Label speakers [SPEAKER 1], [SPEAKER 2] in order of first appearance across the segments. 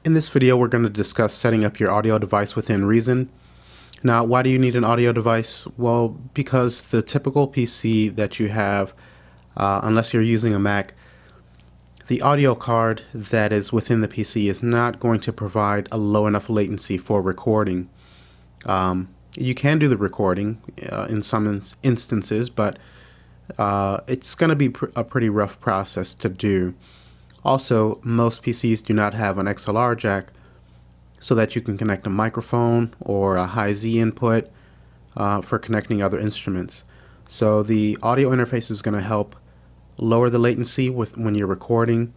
[SPEAKER 1] In this video, we're going to discuss setting up your audio device within Reason. Now, why do you need an audio device? Well, because the typical PC that you have, unless you're using a Mac, the audio card that is within the PC is not going to provide a low enough latency for recording. You can do the recording in some instances, but it's going to be a pretty rough process to do. Also, most PCs do not have an XLR jack so that you can connect a microphone or a high-Z input for connecting other instruments. So the audio interface is going to help lower the latency when you're recording,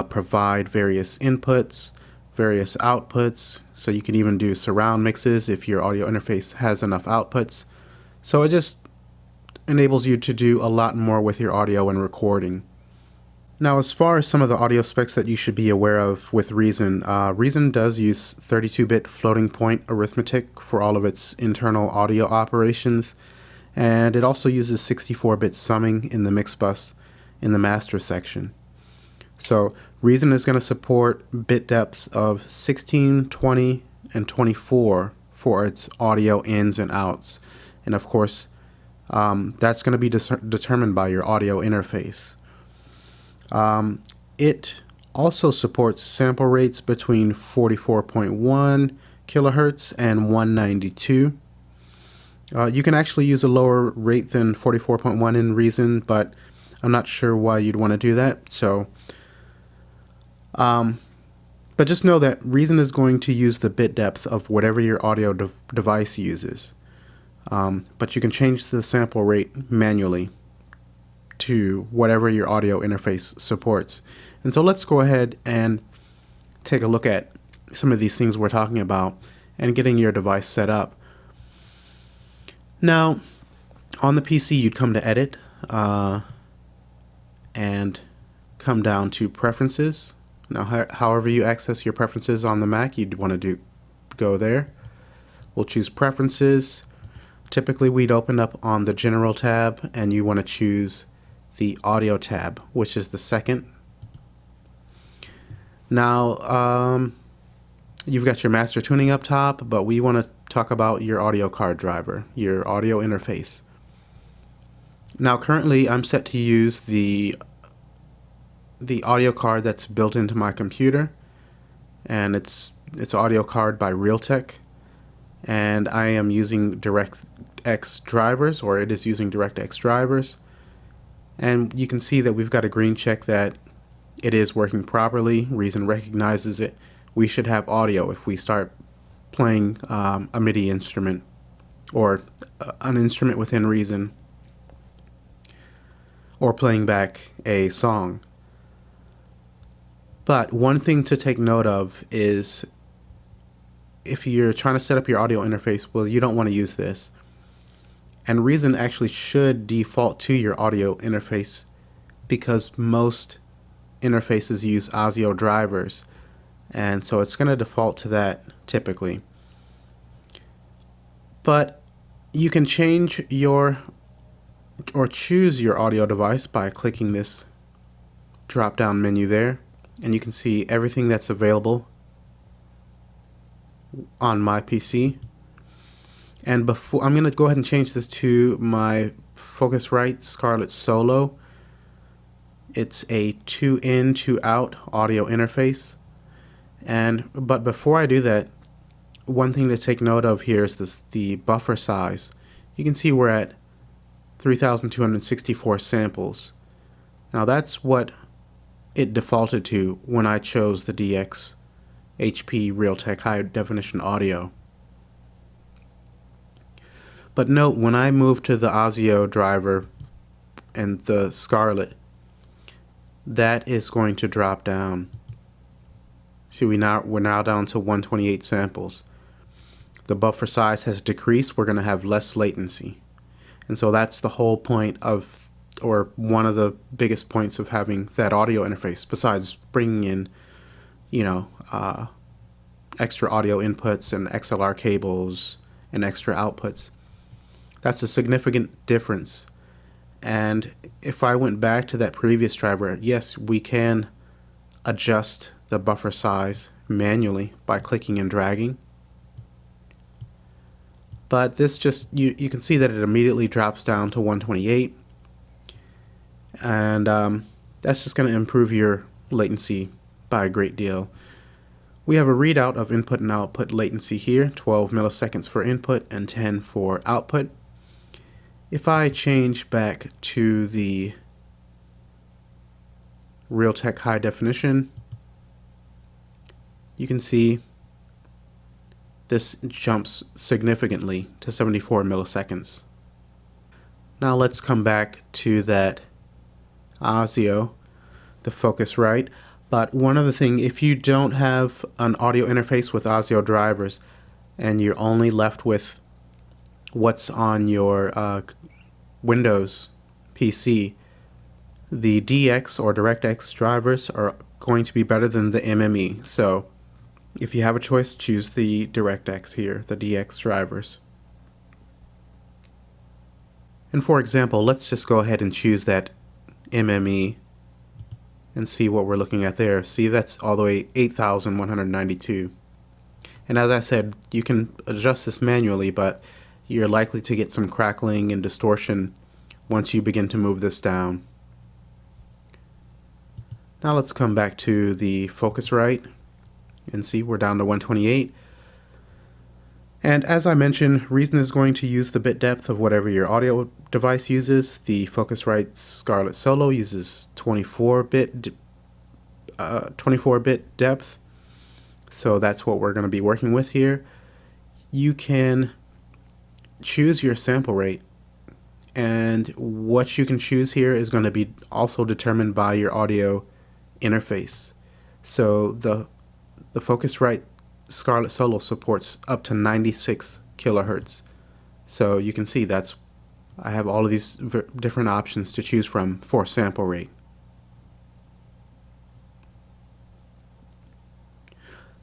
[SPEAKER 1] provide various inputs, various outputs, so you can even do surround mixes if your audio interface has enough outputs. So it just enables you to do a lot more with your audio when recording. Now, as far as some of the audio specs that you should be aware of with Reason, Reason does use 32-bit floating point arithmetic for all of its internal audio operations, and it also uses 64-bit summing in the mix bus in the master section. So Reason is going to support bit depths of 16, 20, and 24 for its audio ins and outs, and of course that's going to be determined by your audio interface. It also supports sample rates between 44.1 kilohertz and 192. You can actually use a lower rate than 44.1 in Reason, but I'm not sure why you'd want to do that. So, but just know that Reason is going to use the bit depth of whatever your audio device uses. But you can change the sample rate manually to whatever your audio interface supports. And so let's go ahead and take a look at some of these things we're talking about and getting your device set up. Now, on the PC, you'd come to Edit and come down to Preferences. Now, however you access your preferences on the Mac, you'd want to go there. We'll choose Preferences. Typically, we'd open up on the General tab, and you want to choose the Audio tab, which is the second. Now, you've got your master tuning up top, but we want to talk about your audio card driver, your audio interface. Now, currently, I'm set to use the audio card that's built into my computer, and it's audio card by Realtek, and I am using DirectX drivers, or it is using DirectX drivers. And you can see that we've got a green check that it is working properly. Reason recognizes it. We should have audio if we start playing a MIDI instrument or an instrument within Reason, or playing back a song. But one thing to take note of is if you're trying to set up your audio interface, well, you don't want to use this. And Reason actually should default to your audio interface because most interfaces use ASIO drivers, and so it's going to default to that typically. But you can change your or choose your audio device by clicking this drop down menu there, and you can see everything that's available on my PC. And before, I'm going to go ahead and change this to my Focusrite Scarlett Solo. It's a 2-in, 2-out audio interface. But before I do that, one thing to take note of here is the buffer size. You can see we're at 3,264 samples. Now that's what it defaulted to when I chose the DX HP Realtek High Definition Audio. But note, when I move to the ASIO driver and the Scarlett, that is going to drop down. See, we're now down to 128 samples. The buffer size has decreased. We're going to have less latencyy. And so that's the whole point of, or one of the biggest points of having that audio interface, besides bringing in, extra audio inputs and XLR cables and extra outputs. That's a significant difference. And if I went back to that previous driver, yes, we can adjust the buffer size manually by clicking and dragging. But this just, you can see that it immediately drops down to 128. And that's just going to improve your latency by a great deal. We have a readout of input and output latency here, 12 milliseconds for input and 10 for output. If I change back to the Realtek high definition, you can see this jumps significantly to 74 milliseconds. Now let's come back to that Audio, the Focusrite. But one other thing, if you don't have an audio interface with Audio drivers and you're only left with what's on your Windows PC, the DX or DirectX drivers are going to be better than the MME. So if you have a choice, choose the DirectX here, the DX drivers. And for example, let's just go ahead and choose that MME and see what we're looking at there. See, that's all the way 8,192. And as I said, you can adjust this manually, but you're likely to get some crackling and distortion once you begin to move this down. Now let's come back to the Focusrite and see we're down to 128. And as I mentioned, Reason is going to use the bit depth of whatever your audio device uses. The Focusrite Scarlett Solo uses 24-bit depth, so that's what we're going to be working with here. You can choose your sample rate, and what you can choose here is going to be also determined by your audio interface. So the Focusrite Scarlett Solo supports up to 96 kilohertz. So you can see I have all of these different options to choose from for sample rate.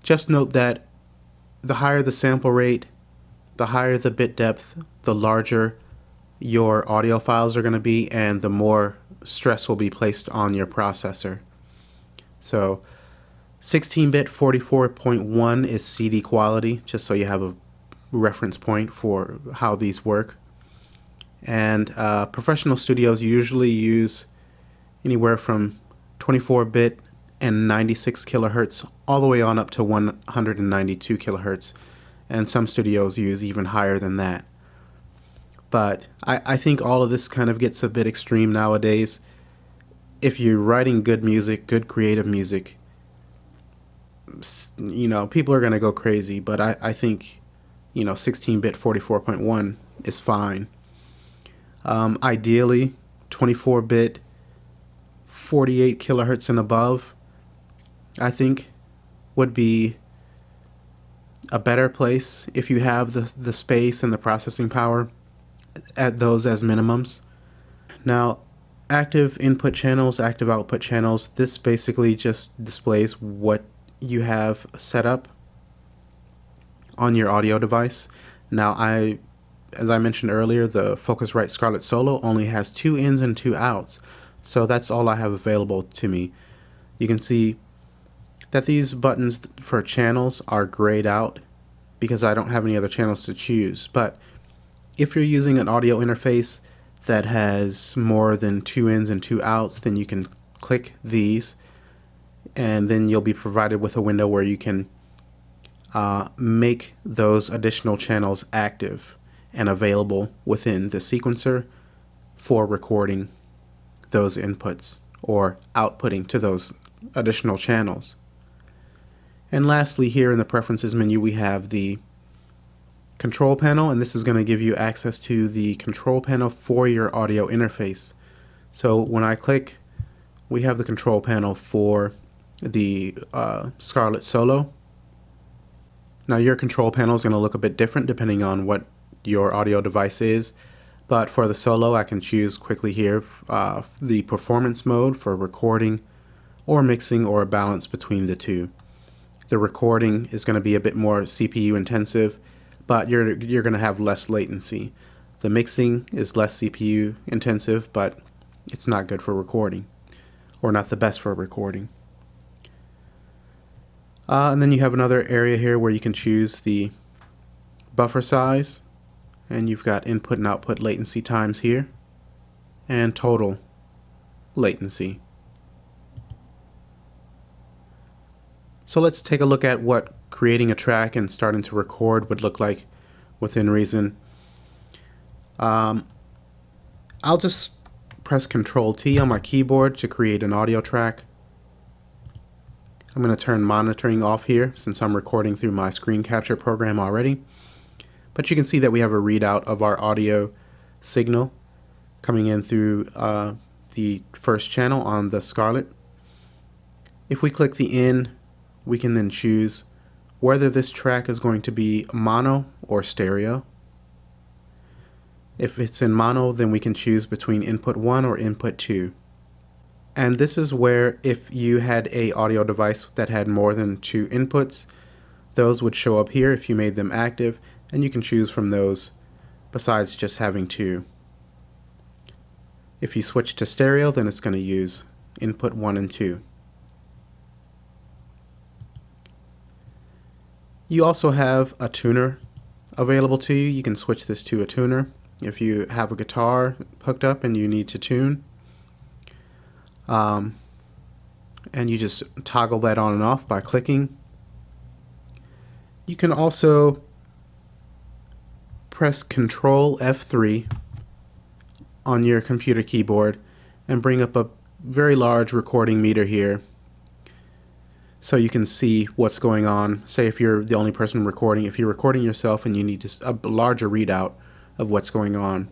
[SPEAKER 1] Just note that the higher the sample rate, the higher the bit depth, the larger your audio files are going to be, and the more stress will be placed on your processor. So 16-bit 44.1 is CD quality, just so you have a reference point for how these work. And professional studios usually use anywhere from 24-bit and 96 kilohertz all the way on up to 192 kilohertz. And some studios use even higher than that. But I think all of this kind of gets a bit extreme nowadays. If you're writing good music, good creative music, you know, people are going to go crazy, but I think, you know, 16-bit 44.1 is fine. Ideally, 24-bit 48 kilohertz and above, I think, would be a better place if you have the space and the processing power at those as minimums. Now, active input channels, active output channels, this basically just displays what you have set up on your audio device. Now, as I mentioned earlier, the Focusrite Scarlett Solo only has 2 ins and 2 outs, so that's all I have available to me. You can see that these buttons for channels are grayed out because I don't have any other channels to choose. But if you're using an audio interface that has more than 2 ins and 2 outs, then you can click these, and then you'll be provided with a window where you can make those additional channels active and available within the sequencer for recording those inputs or outputting to those additional channels. And lastly, here in the preferences menu, we have the control panel, and this is going to give you access to the control panel for your audio interface. So when I click, we have the control panel for the Scarlett Solo. Now, your control panel is going to look a bit different depending on what your audio device is, but for the Solo, I can choose quickly here the performance mode for recording or mixing, or a balance between the two. The recording is going to be a bit more CPU intensive, but you're going to have less latency. The mixing is less CPU intensive, but it's not good for recording, or not the best for recording. And then you have another area here where you can choose the buffer size, and you've got input and output latency times here, and total latency. So let's take a look at what creating a track and starting to record would look like within Reason. I'll just press Control T on my keyboard to create an audio track. I'm going to turn monitoring off here since I'm recording through my screen capture program already. But you can see that we have a readout of our audio signal coming in through the first channel on the Scarlett. If we click the in, we can then choose whether this track is going to be mono or stereo. If it's in mono, then we can choose between input 1 or input 2. And this is where if you had a audio device that had more than 2 inputs, those would show up here if you made them active, and you can choose from those besides just having 2. If you switch to stereo, then it's going to use input 1 and 2. You also have a tuner available to you. You can switch this to a tuner if you have a guitar hooked up and you need to tune. And you just toggle that on and off by clicking. You can also press Control F3 on your computer keyboard and bring up a very large recording meter here so you can see what's going on. Say if you're the only person recording, if you're recording yourself and you need a larger readout of what's going on,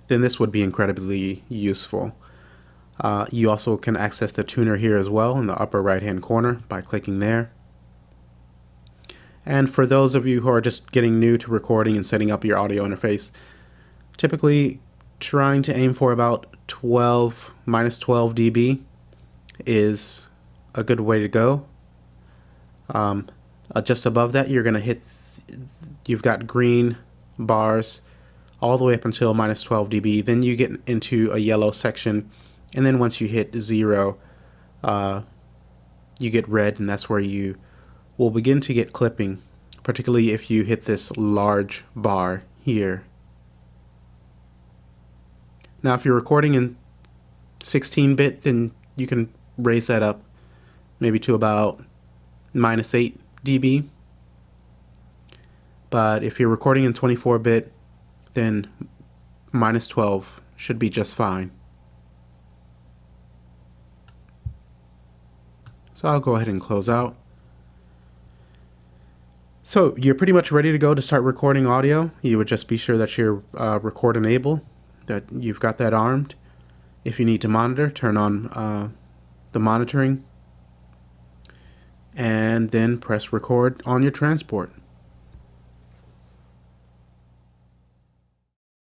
[SPEAKER 1] then this would be incredibly useful. You also can access the tuner here as well in the upper right hand corner by clicking there. And for those of you who are just getting new to recording and setting up your audio interface, typically trying to aim for about minus 12 dB is a good way to go. Just above that, you're going to hit, you've got green bars all the way up until minus 12 dB. Then you get into a yellow section, and then once you hit 0, you get red, and that's where you will begin to get clipping, particularly if you hit this large bar here. Now if you're recording in 16-bit, then you can raise that up maybe to about minus 8 dB. But if you're recording in 24-bit, then minus 12 should be just fine. So I'll go ahead and close out. So you're pretty much ready to go to start recording audio. You would just be sure that you're record enable, that you've got that armed. If you need to monitor, turn on the monitoring, and then press record on your transport.